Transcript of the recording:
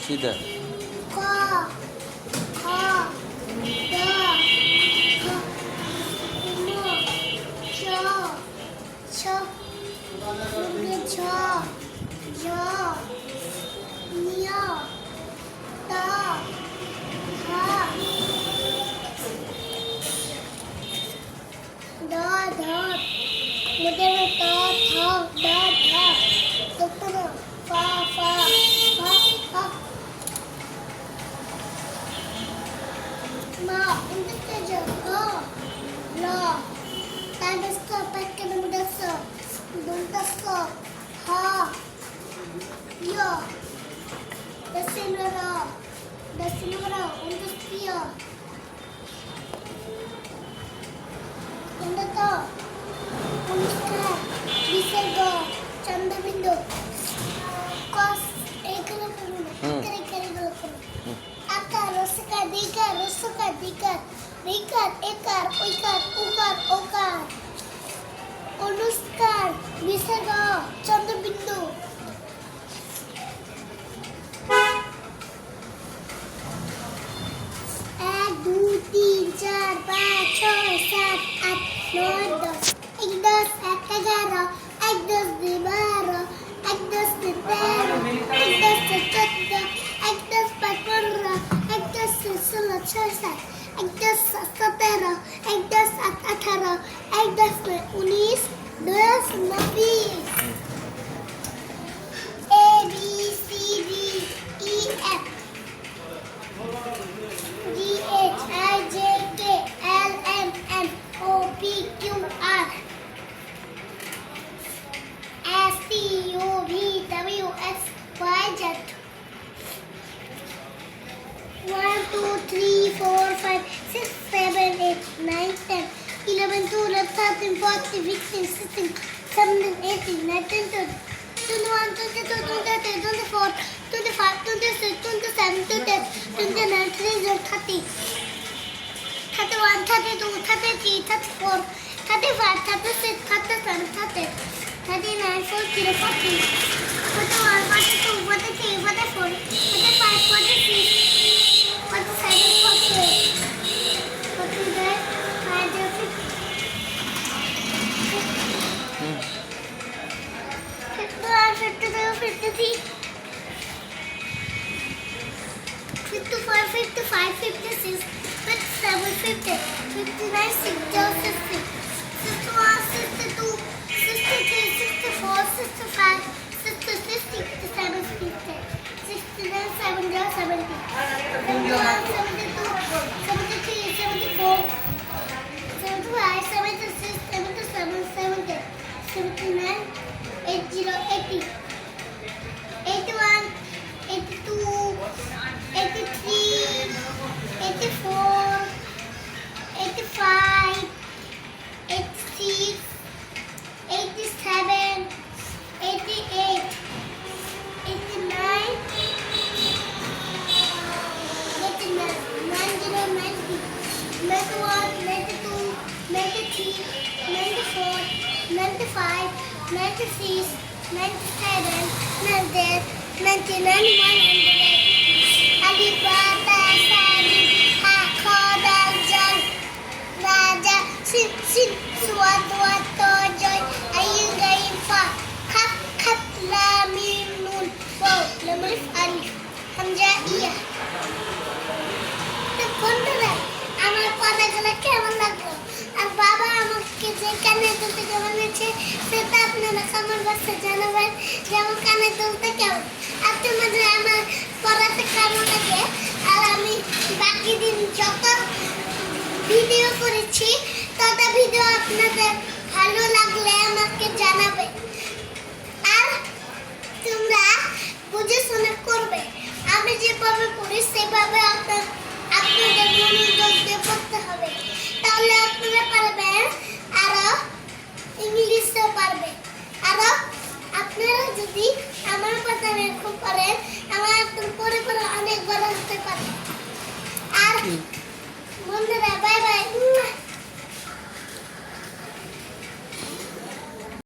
सीधा क ख ग घ ङ च छ छ ज ञ त थ द ध मुदे में त थ द ध दुत्तु में फ फ फ Ma, untuk saja. La. Tanda stop, pakai mudah stop. Bunta stop. Ha. Ya. Dasinara. Dasinara. Untuk dia. Untuk tu. Unuska. Bisa go. Canda bindu. Kos. Ekala karu. Ekala karu. Akar, rusukar, dikar, rusukar, dikar, dikar, ekar, uikar, ukar, okar, unuskar, bisarga, chandrabindu. एक दो तीन चार पाँच छः सात आठ नौ दस एक दस एक ग्यारह एक दस दो बारह एक दस दो तेरह एक दस दो चौदह एक दस पाँच पंद्रह एक दस से 16 17 एक दस 17 एक दस 18 एक दस में 19 10 20 A B C D E F G H I J K L M N O P Q R S T U V W X Y Z 1 2 3 4 5 6 7 8 9 10 11 12 13 14 15 16 17 18 19 20 21 22 23 24 25 26 27 28 29 30 31 32 33 34 35 36 37 38 39 40 41 42 43 44 45 46 47, 48, 49, 50, 54, 55, 56, 57, 50, 59, 60, 60, 61, 62, 63, 64, 65, 66, 67, 69, 70, 71, 72, 73, 74, 75, 76, 77, 70, 79, 80, 80, 81, 82, 83, 84, 85, 86, 87, 88, 89, 91, 92, 93, 94, 95, 96, 97, 98, 99, 100. Alif, Bata, Salif, Ha, Kha, Dal, Jal, Raja, Sin, Sin, Suat, Wat, To, Joy, Ayun, Gain, Fa, Kaf, Khat, Lam, Mim, Nun, Waw, Lam, Alif, Alif, Hamza, Iya. বন্ধুরা আমার পড়াগুলো কেমন লাগলো আর বাবা আমাকে যে কানে দুলতে কেমন হয়েছে সেটা আপনারা কমেন্ট বক্সে জানাবেন যে আমার কানে দুলতে কেমন আর তোমাদের আমার পড়াতে কেমন লাগে আর আমি বাকি দিন যত ভিডিও করেছি তত ভিডিও আপনাদের ভালো লাগলে আমাকে জানাবেন আর তোমরা বুঝে শুনে করবে আমি যেভাবে পড়ি সেভাবে আপনাদের মনোযোগ দিয়ে পড়তে হবে তাহলে আপনারা পারবেন আরো ইংলিশে পারবেন আরো আপনারা যদি আমার কথা এরকম করেন আমার একদম পরে পরে অনেক বড় হতে পারে আর বন্ধুরা